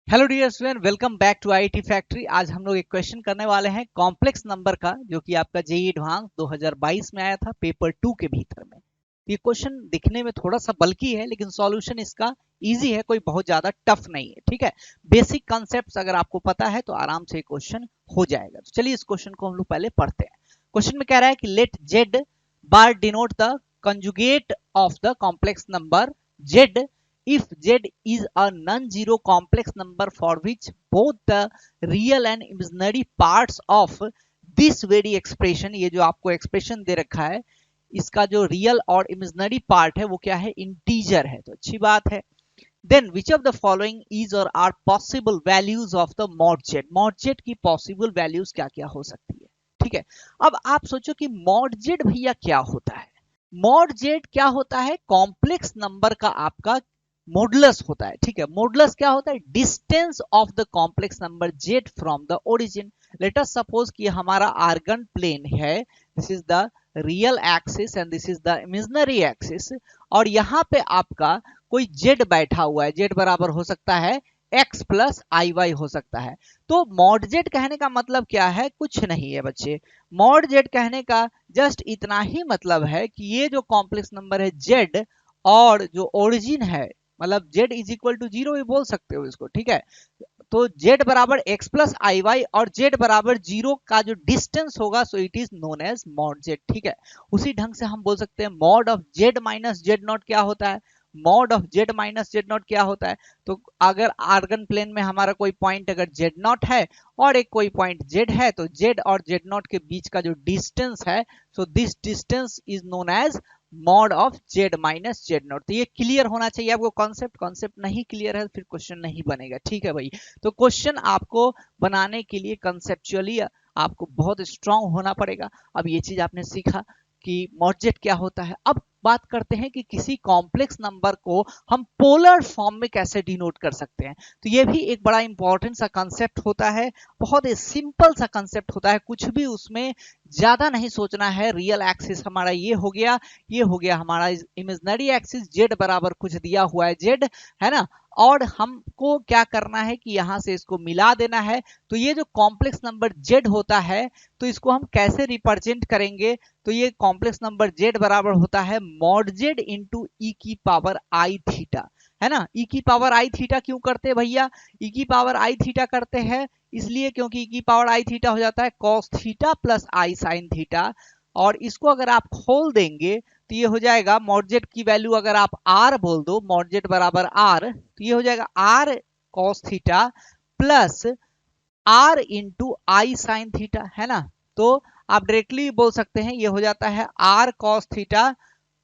Hello dear student, welcome back to IT Factory. आज हम लोग एक क्वेश्चन करने वाले हैं कॉम्प्लेक्स नंबर का, जो कि आपका जेईई एडवांस 2022 में आया था पेपर 2 के भीतर में। ये क्वेश्चन दिखने में थोड़ा सा बल्कि है, लेकिन सॉल्यूशन इसका इजी है, कोई बहुत ज्यादा टफ नहीं है। ठीक है, बेसिक कॉन्सेप्ट्स अगर आपको पता है तो आराम से क्वेश्चन हो जाएगा। तो चलिए इस क्वेश्चन को हम लोग पहले पढ़ते हैं। क्वेश्चन में कह रहा है कि let Z bar denote the conjugate of the complex number Z if z is a non-zero complex number for which both the real and imaginary parts of this very expression, ये जो आपको expression दे रखा है, इसका जो real और imaginary part है वो क्या है, इंटीजर है। तो अच्छी बात है। Then which of the following is or are possible values of the mod z. Mod z की पॉसिबल वैल्यूज क्या क्या हो सकती है। ठीक है, अब आप सोचो कि मॉड जेड भैया क्या होता है। मॉड जेड क्या होता है, कॉम्प्लेक्स नंबर का आपका मॉडुलस होता है। ठीक है, मॉडुलस क्या होता है, distance of the complex number Z from the origin. Late us suppose कि हमारा आर्गन प्लेन है, this is the real axis and this is the imaginary axis, और यहाँ पे आपका कोई जेड बैठा हुआ है। जेड बराबर हो सकता है x प्लस आई वाई हो सकता है। तो मॉड जेड कहने का मतलब क्या है, कुछ नहीं है बच्चे। मॉड जेड कहने का जस्ट इतना ही मतलब है कि ये जो कॉम्प्लेक्स नंबर है जेड और जो ओरिजिन है, मतलब z is equal to zero भी बोल सकते हो इसको। ठीक है, तो z बराबर x प्लस आई वाई और z बराबर जीरो का जो डिस्टेंस होगा, so it is known as mod z। ठीक है, उसी ढंग से हम बोल सकते हैं mod of z minus Z not क्या होता है। Mod of z minus Z not क्या होता है, तो अगर आर्गन प्लेन में हमारा कोई पॉइंट अगर जेड नॉट है और एक कोई पॉइंट जेड है, तो जेड और जेड नॉट के बीच का जो डिस्टेंस है, so this distance is known as mod of Z minus Z nought. तो ये क्लियर होना चाहिए आपको कॉन्सेप्ट। कॉन्सेप्ट नहीं क्लियर है फिर क्वेश्चन नहीं बनेगा। ठीक है भाई, तो क्वेश्चन आपको बनाने के लिए कंसेप्चुअली आपको बहुत स्ट्रांग होना पड़ेगा। अब ये चीज आपने सीखा कि मॉड जेड क्या होता है। अब बात करते हैं कि किसी कॉम्प्लेक्स नंबर को हम पोलर फॉर्म में कैसे डिनोट कर सकते हैं। तो ये भी एक बड़ा इंपॉर्टेंट सा कंसेप्ट होता है, बहुत ही सिंपल सा कंसेप्ट होता है, कुछ भी उसमें ज्यादा नहीं सोचना है। रियल एक्सिस हमारा ये हो गया, ये हो गया हमारा इमेजिनरी एक्सिस, जेड बराबर कुछ दिया हुआ है जेड, है ना, और हमको क्या करना है कि यहां से इसको मिला देना है। तो ये जो कॉम्प्लेक्स नंबर जेड होता है, तो इसको हम कैसे रिप्रेजेंट करेंगे, तो ये कॉम्प्लेक्स नंबर जेड बराबर होता है मॉड जेड इंटू ई की पावर आई थीटा, है ना। ई की पावर आई थीटा क्यों करते हैं भैया, ई की पावर आई थीटा करते हैं इसलिए क्योंकि ई की पावर आई थीटा हो जाता है कॉस थीटा प्लस आई साइन थीटा, और इसको अगर आप खोल देंगे तो ये हो जाएगा मॉड जेड की वैल्यू अगर आप आर बोल दो, मॉड जेड बराबर आर, तो ये हो जाएगा R cos theta plus R into I sine theta, है ना। तो आप डायरेक्टली बोल सकते हैं ये हो जाता है R cos theta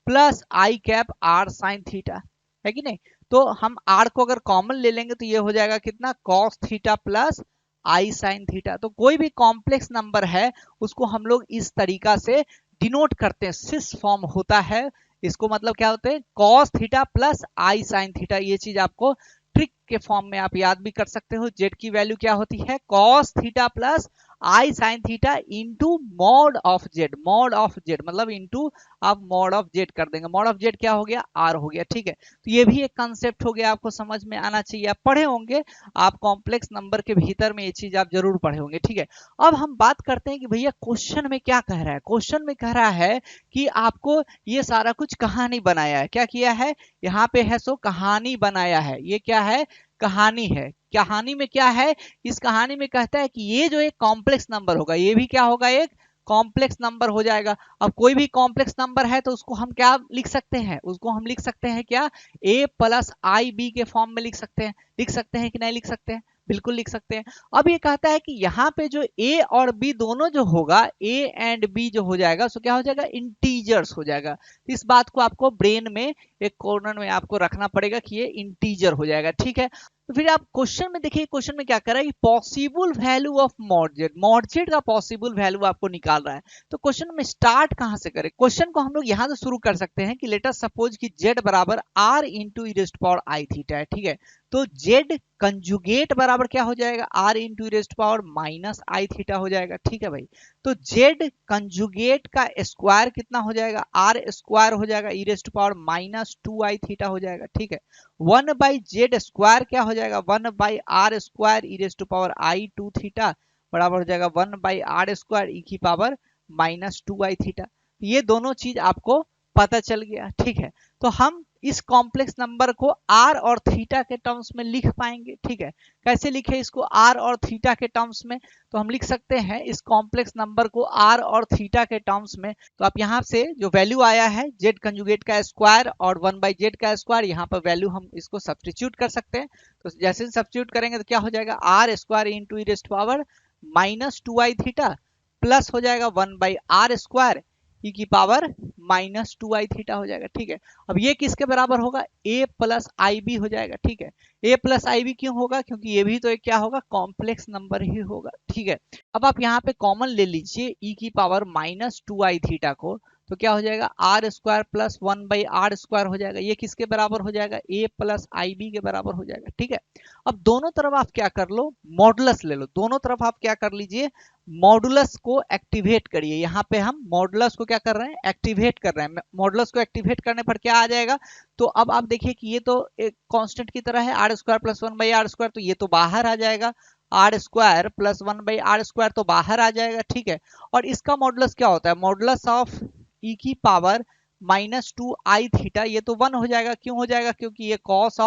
plus I cap R sine theta, है कि नहीं। तो हम आर को अगर कॉमन ले लेंगे तो ये हो जाएगा कितना, कॉस थीटा प्लस आई साइन थीटा। तो कोई भी कॉम्प्लेक्स नंबर है उसको हम लोग इस तरीका से डिनोट करते हैं, सिस फॉर्म होता है। इसको मतलब क्या होते हैं, कॉस थीटा प्लस आई साइन थीटा। ये चीज आपको ट्रिक के फॉर्म में आप याद भी कर सकते हो। जेड की वैल्यू क्या होती है, cos theta plus I sine theta into mod of Z. Mod of Z मतलब इंटू आप मॉड ऑफ जेड कर देंगे, मॉड ऑफ जेड क्या हो गया, आर हो गया। ठीक है, तो ये भी एक कंसेप्ट हो गया, आपको समझ में आना चाहिए। आप पढ़े होंगे, आप कॉम्प्लेक्स नंबर के भीतर में ये चीज आप जरूर पढ़े होंगे। ठीक है, अब हम बात करते हैं कि भैया क्वेश्चन में क्या कह रहा है। क्वेश्चन में कह रहा है कि आपको ये सारा कुछ कहानी बनाया है। क्या किया है, यहाँ पे है सो कहानी बनाया है। ये क्या है, कहानी है। कहानी में क्या है, इस कहानी में कहता है कि ये जो एक कॉम्प्लेक्स नंबर होगा, ये भी क्या होगा, एक कॉम्प्लेक्स नंबर हो जाएगा। अब कोई भी कॉम्प्लेक्स नंबर है तो उसको हम क्या लिख सकते हैं, उसको हम लिख सकते हैं क्या, a प्लस आई बी के फॉर्म में लिख सकते हैं। लिख सकते हैं कि नहीं लिख सकते हैं, बिल्कुल लिख सकते हैं। अब ये कहता है कि यहाँ पे जो a और b दोनों जो होगा, a एंड b जो हो जाएगा सो क्या हो जाएगा, इंटीजर्स हो जाएगा। इस बात को आपको ब्रेन में एक कॉर्नर में आपको रखना पड़ेगा कि ये इंटीजर हो जाएगा। ठीक है, तो फिर आप क्वेश्चन में देखिए, क्वेश्चन में क्या कर रहा है, possible value of mod z. Mod Z का पॉसिबल वैल्यू आपको निकाल रहा है। तो क्वेश्चन में स्टार्ट कहां से करें, क्वेश्चन को हम लोग यहां से शुरू कर सकते हैं कि लेट अस सपोज कि जेड बराबर R into E raised power I theta है। ठीक है, तो जेड कंजुगेट बराबर क्या हो जाएगा, R into raised power minus I theta हो जाएगा। ठीक है भाई, तो जेड कंजुगेट का स्क्वायर कितना हो जाएगा, आर स्क्वायर हो जाएगा ई raised power minus 2 I theta हो जाएगा। ठीक है, 1/जेड स्क्वायर क्या हो जाएगा, 1/आर स्क्वायर ई रेस्ट पावर आई 2 थीटा बराबर हो जाएगा 1/आर स्क्वायर ई की पावर माइनस 2 आई थीटा। ये दोनों चीज आपको पता चल गया। ठीक है, तो हम इस कॉम्प्लेक्स नंबर को आर और थीटा के टर्म्स में लिख पाएंगे। ठीक है, कैसे लिखे इसको आर और थीटा के टर्म्स में, तो हम लिख सकते हैं इस कॉम्प्लेक्स नंबर को आर और थीटा के टर्म्स में। तो आप यहाँ से जो वैल्यू आया है जेड कंजुगेट का स्क्वायर और 1/जेड का स्क्वायर, यहाँ पर वैल्यू हम इसको सब्स्टिट्यूट कर सकते हैं। तो जैसे सब्स्टिट्यूट करेंगे तो क्या हो जाएगा, R square into E raised power minus 2 I theta plus हो जाएगा 1/आर स्क्वायर ई की पावर माइनस 2 आई थीटा हो जाएगा। ठीक है, अब ये किसके बराबर होगा, a प्लस आई बी हो जाएगा। ठीक है, a प्लस आई बी क्यों होगा, क्योंकि ये भी तो एक क्या होगा, कॉम्प्लेक्स नंबर ही होगा। ठीक है, अब आप यहाँ पे कॉमन ले लीजिए e की पावर माइनस 2 आई थीटा को, तो क्या हो जाएगा, आर स्क्वायर प्लस 1/आर स्क्वायर हो जाएगा। ये किसके बराबर हो जाएगा, a प्लस आई बी के बराबर हो जाएगा। ठीक है, अब दोनों तरफ आप क्या कर लो, मॉडुलस ले लो। दोनों तरफ आप क्या कर लीजिए, मॉडुलस को एक्टिवेट करिए। यहाँ पे हम मॉडुलस को क्या कर रहे हैं, एक्टिवेट कर रहे हैं। मॉडुलस को एक्टिवेट करने पर क्या आ जाएगा, तो अब आप देखिए कि ये तो एक कांस्टेंट की तरह है, आर स्क्वायर प्लस 1/आर स्क्वायर, तो ये तो बाहर आ जाएगा, आर स्क्वायर प्लस 1/आर स्क्वायर तो बाहर आ जाएगा। ठीक है, और इसका मॉडुलस क्या होता है, मॉडुलस ऑफ ई की पावर माइनस 2 आई थीटा, ये तो 1 हो जाएगा। क्यों हो जाएगा, क्योंकि ये कॉस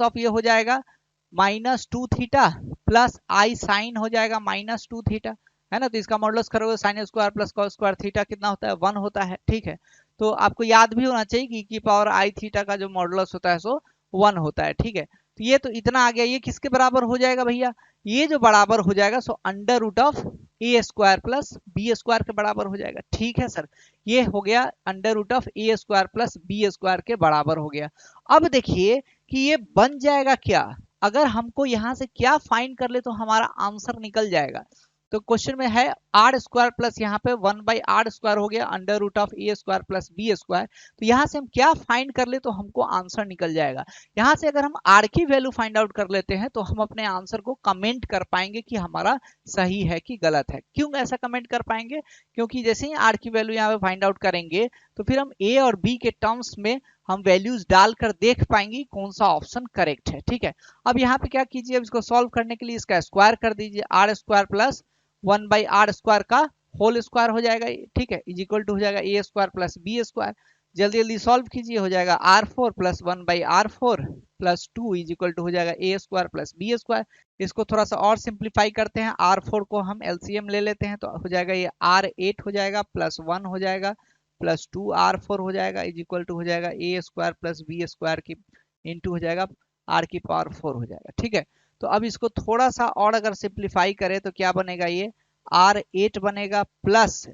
ऑफ ये हो जाएगा माइनस 2 थीटा प्लस आई साइन हो जाएगा माइनस 2 थीटा, है ना। तो इसका मॉडुलस करोगे sine square plus cos square theta कितना होता है, 1 होता है। ठीक है, तो आपको याद भी होना चाहिए कि की पावर आई थीटा का जो मॉडुलस होता है सो 1 होता है। ठीक है, तो ये तो इतना आ गया। ये किसके बराबर हो जाएगा भैया, ये जो बराबर हो जाएगा so under root of A square plus B square के बराबर हो जाएगा। ठीक है सर, ये हो गया under root of A square plus B square के बराबर हो गया। अब देखिए कि ये बन जाएगा क्या, अगर हमको यहां से क्या फाइंड कर ले तो हमारा आंसर निकल जाएगा। तो क्वेश्चन में है आर स्क्वायर प्लस यहाँ पे 1/आर स्क्वायर हो गया under root of A square plus B square. तो यहाँ से हम क्या फाइंड कर ले तो हमको आंसर निकल जाएगा। यहाँ से अगर हम आर की वैल्यू फाइंड आउट कर लेते हैं तो हम अपने आंसर को कमेंट कर पाएंगे कि हमारा सही है कि गलत है। क्यों ऐसा कमेंट कर पाएंगे, क्योंकि जैसे ही आर की वैल्यू यहाँ पे फाइंड आउट करेंगे तो फिर हम ए और बी के टर्म्स में हम वैल्यूज डालकर देख पाएंगे कौन सा ऑप्शन करेक्ट है। ठीक है, अब यहाँ पे क्या कीजिए, अब इसको सॉल्व करने के लिए इसका स्क्वायर कर दीजिए, आर स्क्वायर प्लस 1/आर स्क्वायर का होल स्क्वायर हो जाएगा। ठीक है, इज इक्वल टू हो जाएगा A square plus B square. जल्दी जल्दी सॉल्व कीजिए, हो जाएगा r4 plus 1/r4 plus 2 is equal to हो जाएगा A square plus B square. इसको थोड़ा सा और सिंप्लीफाई करते हैं, r4 को हम एलसीएम ले लेते हैं तो हो जाएगा ये r8 हो जाएगा प्लस 1 हो जाएगा प्लस 2r4 हो जाएगा इज इक्वल टू हो जाएगा A square plus B square की इंटू हो जाएगा r की पावर 4 हो जाएगा। ठीक है, तो अब इसको थोड़ा सा और अगर सिंप्लीफाई करें तो क्या बनेगा, ये r8 बनेगा प्लस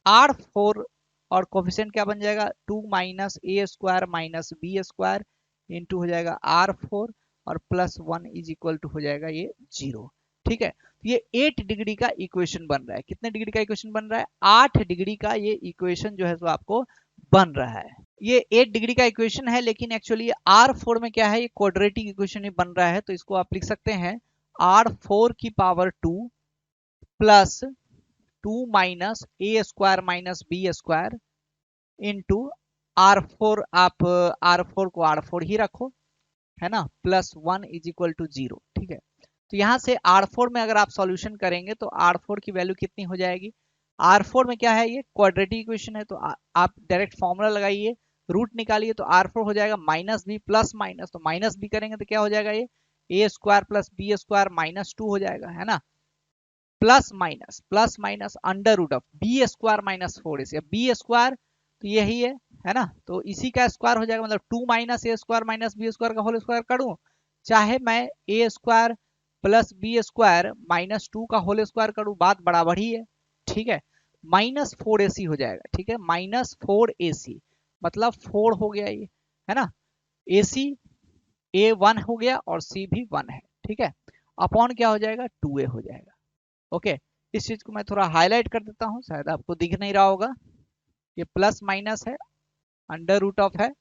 r4 और कोफिशिएंट क्या बन जाएगा 2 minus a square minus b square into हो जाएगा r4 और प्लस 1 इज इक्वल टू हो जाएगा ये 0। ठीक है, ये 8 डिग्री का इक्वेशन बन रहा है। कितने डिग्री का इक्वेशन बन रहा है, 8 डिग्री का ये इक्वेशन जो है वो आपको बन रहा है। ये 8 डिग्री का इक्वेशन है, लेकिन एक्चुअली r4 में क्या है, ये क्वाड्रेटिक इक्वेशन ही बन रहा है। तो इसको आप लिख सकते हैं r4 की power 2 plus 2 minus a square minus b square into r4, आप r4 को r4 ही रखो, है ना, प्लस 1 इज इक्वल टू 0। ठीक है, तो यहां से r4 में अगर आप सॉल्यूशन करेंगे तो r4 की वैल्यू कितनी हो जाएगी, r4 में क्या है, ये क्वाड्रेटिक इक्वेशन है तो आप डायरेक्ट फॉर्मूला लगाइए, रूट निकालिए तो r4 हो जाएगा माइनस बी प्लस माइनस, तो माइनस बी करेंगे तो क्या हो जाएगा, ये a square plus B square minus 2 हो जाएगा, है ना, plus minus under root of b square minus 4ac, b square तो यही है ना, तो इसी का स्क्वायर हो जाएगा, मतलब 2 minus a square minus b square का होल स्क्वायर करूं, चाहे मैं a square plus B square minus 2 का होल स्क्वायर करूं, बात बराबर ही है। ठीक है, माइनस 4ac हो जाएगा। ठीक है, माइनस 4ac मतलब 4 हो गया ये, है ना, ac a 1 हो गया और c भी 1 है। ठीक है, अपॉन क्या हो जाएगा 2a हो जाएगा। ओके, इस चीज को मैं थोड़ा हाईलाइट कर देता हूं, शायद आपको दिख नहीं रहा होगा, ये प्लस माइनस है, अंडर रूट ऑफ है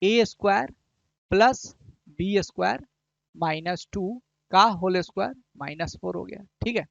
a square plus B square minus 2 का होल स्क्वायर माइनस 4 हो गया। ठीक है,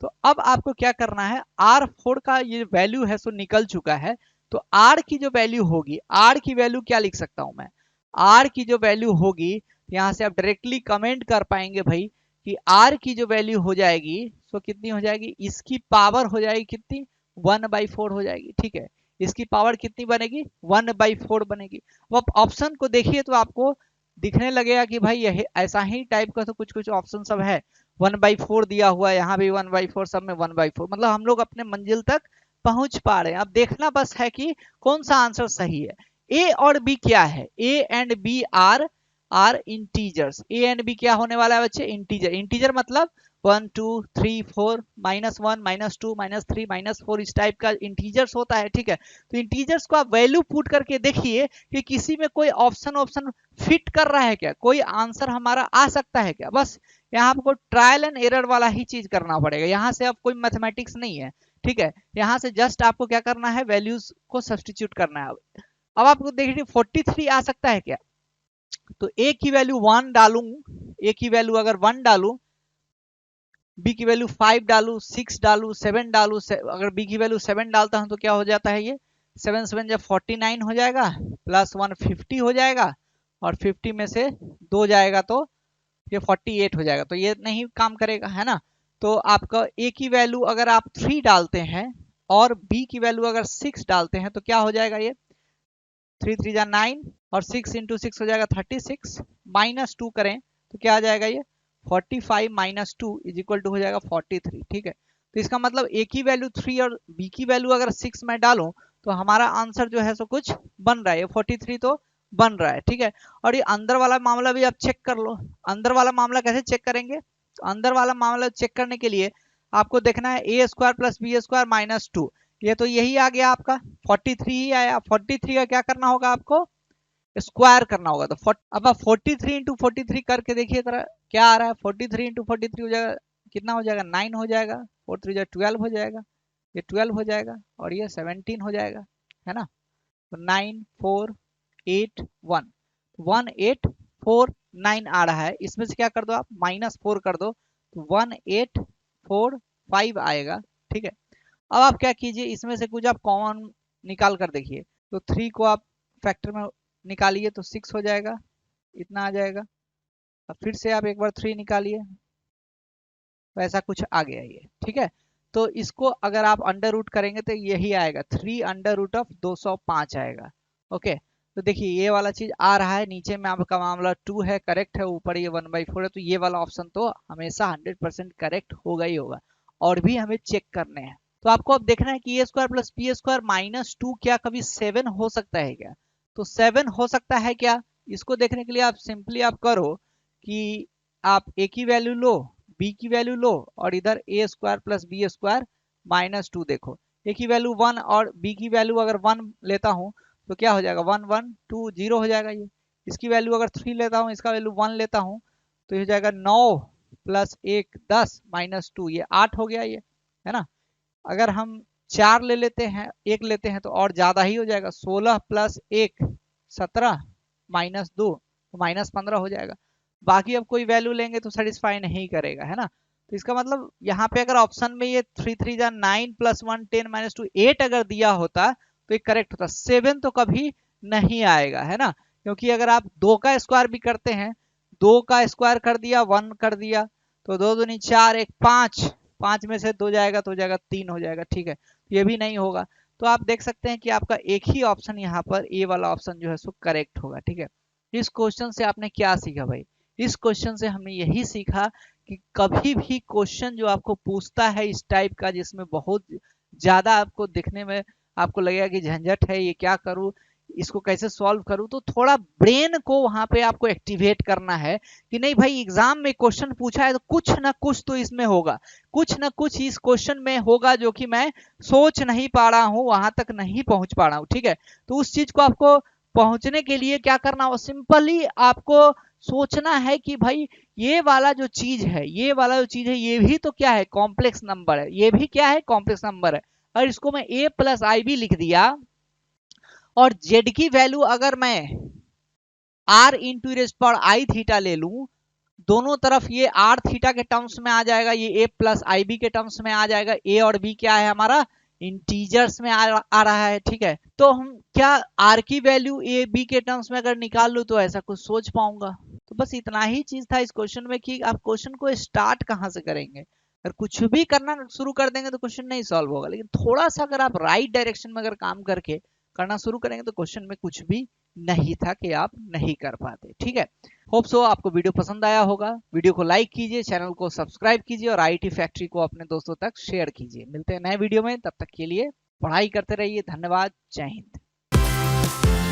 तो अब आपको क्या करना है, R4 का ये वैल्यू है सो निकल चुका है, तो R की जो वैल्यू होगी, R की वैल्यू क्या लिख सकता हूं मैं, R की जो वैल्यू होगी यहां से आप डायरेक्टली कमेंट कर पाएंगे भाई कि R की जो वैल्यू हो जाएगी सो कितनी हो जाएगी, इसकी पावर हो जाएगी कितनी, 1/4 हो जाएगी। ठीक है, इसकी पावर कितनी बनेगी, 1/4 बनेगी। अब आप ऑप्शन को देखिए तो आपको दिखने लगेगा कि भाई यह ऐसा ही टाइप का तो कुछ कुछ ऑप्शन सब है, 1/4 दिया हुआ है, यहाँ भी 1/4, सब में 1/4, मतलब हम लोग अपने मंजिल तक पहुंच पा रहे हैं। अब देखना बस है कि कौन सा आंसर सही है। ए और बी क्या है, A and B are integers. A and B क्या होने वाला है बच्चे, इंटीजर। इंटीजर मतलब 1 2 3 4 -1 -2 -3 -4 इस टाइप का इंटीजर्स होता है। ठीक है, तो इंटीजर्स को आप वैल्यू पुट करके देखिए कि किसी में कोई ऑप्शन फिट कर रहा है क्या, कोई आंसर हमारा आ सकता है क्या। बस यहाँ आपको ट्रायल एंड एरर वाला ही चीज करना पड़ेगा, यहाँ से अब कोई मैथमेटिक्स नहीं है। ठीक है, यहाँ से जस्ट आपको क्या करना है, वैल्यूज को सब्स्टिट्यूट करना है। अब आपको देखिए 43 आ सकता है क्या, तो ए की वैल्यू 1 डालूं, ए की वैल्यू अगर 1 डालूं, बी की वैल्यू 5 डालू, 6 डालू, 7 डालू, अगर बी की वैल्यू 7 डालता हूं तो क्या हो जाता है, ये 7 7 जब 49 हो जाएगा, प्लस 1 50 हो जाएगा, और 50 में से 2 जाएगा तो ये 48 हो जाएगा, तो ये नहीं काम करेगा, है ना। तो आपका ए की वैल्यू अगर आप 3 डालते हैं और बी की वैल्यू अगर 6 डालते हैं तो क्या हो जाएगा, ये 3 3 जा 9 और 6 इंटू 6 हो जाएगा 36, माइनस 2 करें तो क्या आ जाएगा, ये 45 माइनस 2 इज इक्वल टू हो जाएगा 43। ठीक है, तो इसका मतलब ए की वैल्यू 3 और बी की वैल्यू अगर 6 में डालूं तो हमारा आंसर जो है सो कुछ बन रहा है, ये 43 तो बन रहा है। ठीक है, और ये अंदर वाला मामला भी आप चेक कर लो। अंदर वाला मामला कैसे चेक करेंगे, तो अंदर वाला मामला चेक करने के लिए आपको देखना है a square plus B square minus 2, ये तो यही आ गया आपका 43 ही आया। 43 का क्या करना होगा, आपको स्क्वायर करना होगा। तो अब आप 43 इंटू 43 करके देखिए तरह क्या आ रहा है, 43 इंटू 43 हो जाएगा, कितना हो जाएगा, 9 हो जाएगा, 4 3 जा 12 हो जाएगा, ये 12 हो जाएगा, और ये 17 हो जाएगा, है ना। तो 9 4 8 1 1 8 4 9 आ रहा है, इसमें से क्या कर दो आप, -4 कर दो, तो 1 8 4 5 आएगा। ठीक है, अब आप क्या कीजिए, इसमें से कुछ आप कॉमन निकाल कर देखिए, तो 3 को आप फैक्टर में निकालिए तो 6 हो जाएगा, इतना आ जाएगा। अब फिर से आप एक बार 3 निकालिए, तो ऐसा कुछ आ गया ये। ठीक है, तो इसको अगर आप अंडर रूट करेंगे तो यही आएगा, 3 अंडर रूट ऑफ 205 आएगा। ओके, तो देखिए ये वाला चीज आ रहा है, नीचे में आपका मामला 2 है, करेक्ट है, ऊपर ये 1/4 है, तो ये वाला ऑप्शन तो हमेशा 100% करेक्ट होगा ही होगा। और भी हमें चेक करने हैं, तो आपको अब देखना है कि a square plus B square minus 2 क्या कभी 7 हो सकता है क्या, तो 7 हो सकता है क्या, इसको देखने के लिए आप सिंपली आप करो कि आप ए की वैल्यू लो, बी की वैल्यू लो, और इधर a square plus B square minus 2 देखो, ए की वैल्यू 1 और बी की वैल्यू अगर 1 लेता हूं तो क्या हो जाएगा, 1 1 2 0 हो जाएगा ये। इसकी वैल्यू अगर 3 लेता हूं, इसका वैल्यू 1 लेता हूं, तो ये हो जाएगा 9 प्लस 1 10 माइनस 2, ये 8 हो गया ये, है ना। अगर हम 4 ले लेते हैं, 1 लेते हैं तो और ज्यादा ही हो जाएगा, 16 प्लस 1 17 माइनस 2 तो -15 हो जाएगा। बाकी अब कोई वैल्यू लेंगे तो सेटिस्फाई नहीं करेगा, है ना। तो इसका मतलब यहाँ पे अगर ऑप्शन में ये 3 3 जा 9 प्लस 1 10 माइनस 2 8 अगर दिया होता तो ये करेक्ट होता, 7 तो कभी नहीं आएगा, है ना। क्योंकि अगर आप 2 का स्क्वायर भी करते हैं, 2 का स्क्वायर कर दिया 1 कर दिया, तो 2 दूनी 4 1 5, 5 में से 2 जाएगा तो हो जाएगा 3 हो जाएगा। ठीक है, ये भी नहीं होगा। तो आप देख सकते हैं कि आपका एक ही ऑप्शन यहाँ पर ए वाला ऑप्शन जो है सो करेक्ट होगा। ठीक है, इस क्वेश्चन से आपने क्या सीखा भाई, इस क्वेश्चन से हमने यही सीखा कि कभी भी क्वेश्चन जो आपको पूछता है इस टाइप का, जिसमें बहुत ज्यादा आपको दिखने में आपको लगेगा कि झंझट है, ये क्या करूं, इसको कैसे सॉल्व करूं, तो थोड़ा ब्रेन को वहां पे आपको एक्टिवेट करना है कि नहीं भाई एग्जाम में क्वेश्चन पूछा है तो कुछ ना कुछ तो इसमें होगा, कुछ ना कुछ इस क्वेश्चन में होगा जो कि मैं सोच नहीं पा रहा हूं, वहां तक नहीं पहुंच पा रहा हूं। ठीक है, तो उस चीज को आपको पहुंचने के लिए क्या करना हो, सिंपली आपको सोचना है कि भाई ये वाला जो चीज है, ये वाला जो चीज है, ये भी तो क्या है, कॉम्प्लेक्स नंबर है, ये भी क्या है, कॉम्प्लेक्स नंबर है। और इसको मैं a प्लस आई भी लिख दिया, और z की वैल्यू अगर मैं r into raise power I theta ले लूं, दोनों तरफ ये r थीटा के टर्म्स में आ जाएगा, ये a प्लस आई बी के टर्म्स में आ जाएगा। a और b क्या है हमारा, इंटीजर्स में आ रहा है, ठीक है। तो हम क्या r की वैल्यू a b के टर्म्स में अगर निकाल लूं तो ऐसा कुछ सोच पाऊंगा। तो बस इतना ही चीज था इस क्वेश्चन में कि आप क्वेश्चन को स्टार्ट कहां से करेंगे। अगर कुछ भी करना शुरू कर देंगे तो क्वेश्चन नहीं सॉल्व होगा, लेकिन थोड़ा सा अगर आप राइट डायरेक्शन में अगर काम करके करना शुरू करेंगे तो क्वेश्चन में कुछ भी नहीं था कि आप नहीं कर पाते, ठीक है। होप सो आपको वीडियो पसंद आया होगा। वीडियो को लाइक कीजिए, चैनल को सब्सक्राइब कीजिए और आईटी फैक्ट्री को अपने दोस्तों तक शेयर कीजिए। मिलते हैं नए वीडियो में, तब तक के लिए पढ़ाई करते रहिए। धन्यवाद। जय हिंद।